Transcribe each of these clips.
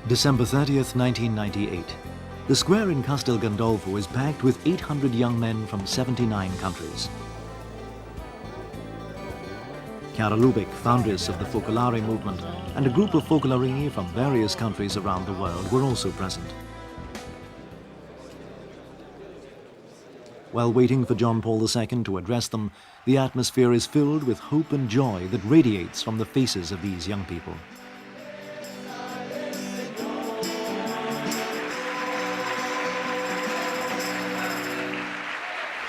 December 30th, 1998. The square in Castel Gandolfo is packed with 800 young men from 79 countries. Chiara Lubich, foundress of the Focolare movement, and a group of Focolarini from various countries around the world were also present. While waiting for John Paul II to address them, the atmosphere is filled with hope and joy that radiates from the faces of these young people.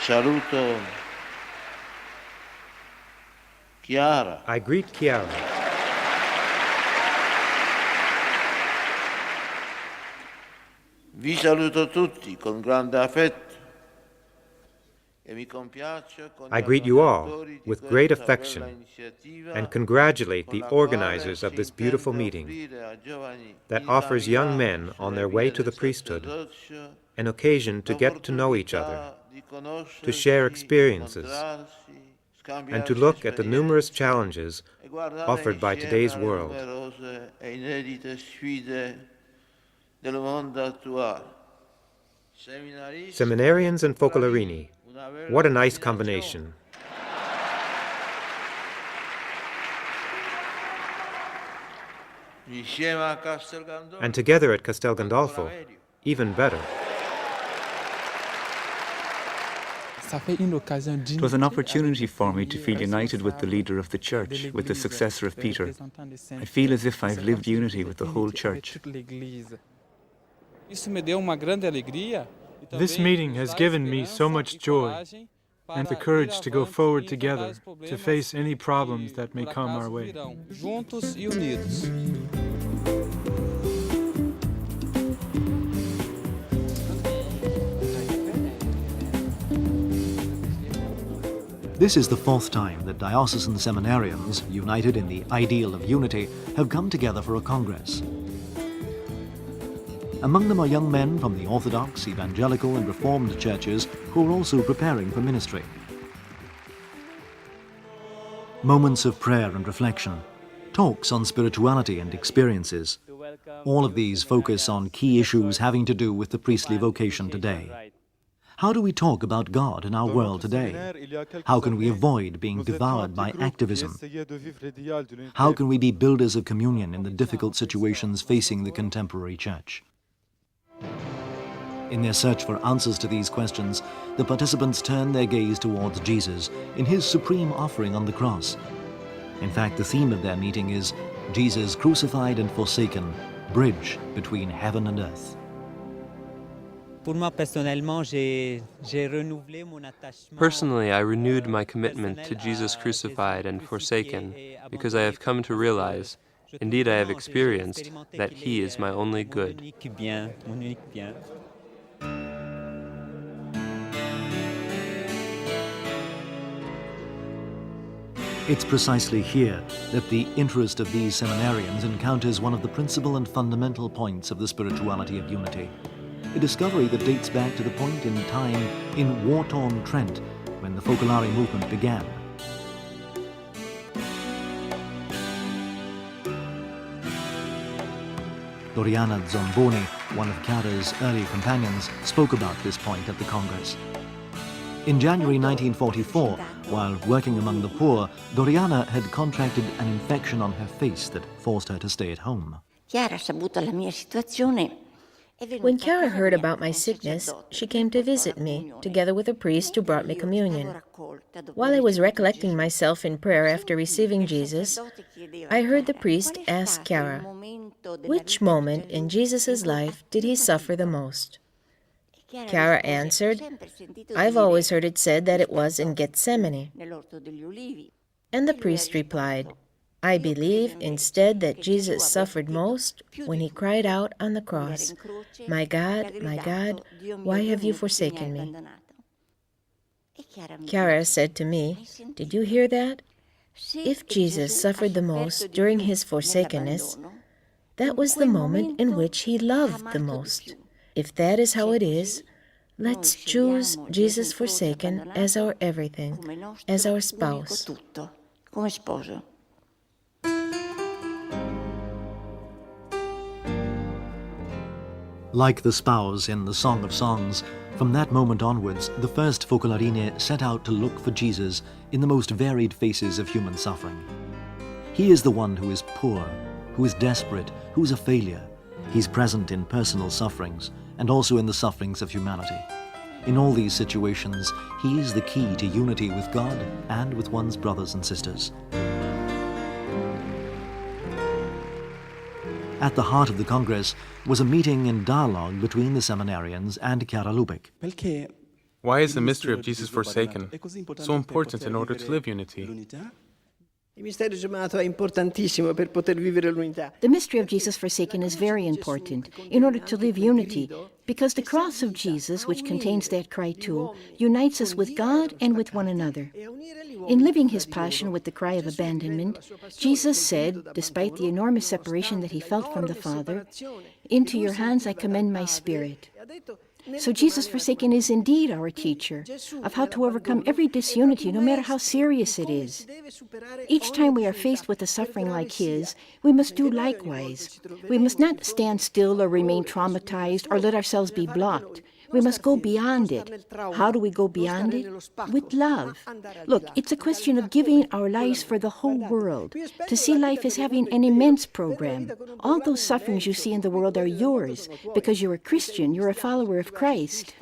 Saluto Chiara. I greet Chiara. Vi saluto tutti con grande affetto. I greet you all with great affection and congratulate the organizers of this beautiful meeting that offers young men on their way to the priesthood an occasion to get to know each other, to share experiences, and to look at the numerous challenges offered by today's world. Seminarians and Focolarini, what a nice combination. And together at Castel Gandolfo, even better. It was an opportunity for me to feel united with the leader of the church, with the successor of Peter. I feel as if I've lived unity with the whole church. This meeting has given me so much joy and the courage to go forward together to face any problems that may come our way. This is the fourth time that diocesan seminarians, united in the ideal of unity, have come together for a congress. Among them are young men from the Orthodox, Evangelical and Reformed churches who are also preparing for ministry. Moments of prayer and reflection, talks on spirituality and experiences. All of these focus on key issues having to do with the priestly vocation today. How do we talk about God in our world today? How can we avoid being devoured by activism? How can we be builders of communion in the difficult situations facing the contemporary church? In their search for answers to these questions, the participants turn their gaze towards Jesus in his supreme offering on the cross. In fact, the theme of their meeting is Jesus crucified and forsaken, bridge between heaven and earth. Personally, I renewed my commitment to Jesus crucified and forsaken because I have come to realize, indeed I have experienced, that He is my only good. It's precisely here that the interest of these seminarians encounters one of the principal and fundamental points of the spirituality of unity. A discovery that dates back to the point in time in war-torn Trent when the Focolare movement began. Doriana Zomboni, one of Chiara's early companions, spoke about this point at the Congress. In January 1944, while working among the poor, Doriana had contracted an infection on her face that forced her to stay at home. When Chiara heard about my sickness, she came to visit me, together with a priest who brought me communion. While I was recollecting myself in prayer after receiving Jesus, I heard the priest ask Chiara, which moment in Jesus' life did he suffer the most? Chiara answered, I've always heard it said that it was in Gethsemane. And the priest replied, I believe instead that Jesus suffered most when he cried out on the cross, my God, why have you forsaken me? Chiara said to me, did you hear that? If Jesus suffered the most during his forsakenness, that was the moment in which he loved the most. If that is how it is, let's choose Jesus forsaken as our everything, as our spouse. Like the spouse in the Song of Songs, from that moment onwards, the first Focolarine set out to look for Jesus in the most varied faces of human suffering. He is the one who is poor, who is desperate, who is a failure. He's present in personal sufferings and also in the sufferings of humanity. In all these situations, he is the key to unity with God and with one's brothers and sisters. At the heart of the Congress was a meeting and dialogue between the seminarians and Chiara Lubeck. Why is the mystery of Jesus forsaken so important in order to live unity? The mystery of Jesus forsaken is very important in order to live unity, because the cross of Jesus, which contains that cry too, unites us with God and with one another. In living his passion with the cry of abandonment, Jesus said, despite the enormous separation that he felt from the Father, "Into your hands I commend my spirit." So Jesus forsaken is indeed our teacher of how to overcome every disunity, no matter how serious it is. Each time we are faced with a suffering like his, we must do likewise. We must not stand still or remain traumatized or let ourselves be blocked. We must go beyond it. How do we go beyond it? With love. Look, it's a question of giving our lives for the whole world, to see life as having an immense program. All those sufferings you see in the world are yours, because you're a Christian, you're a follower of Christ.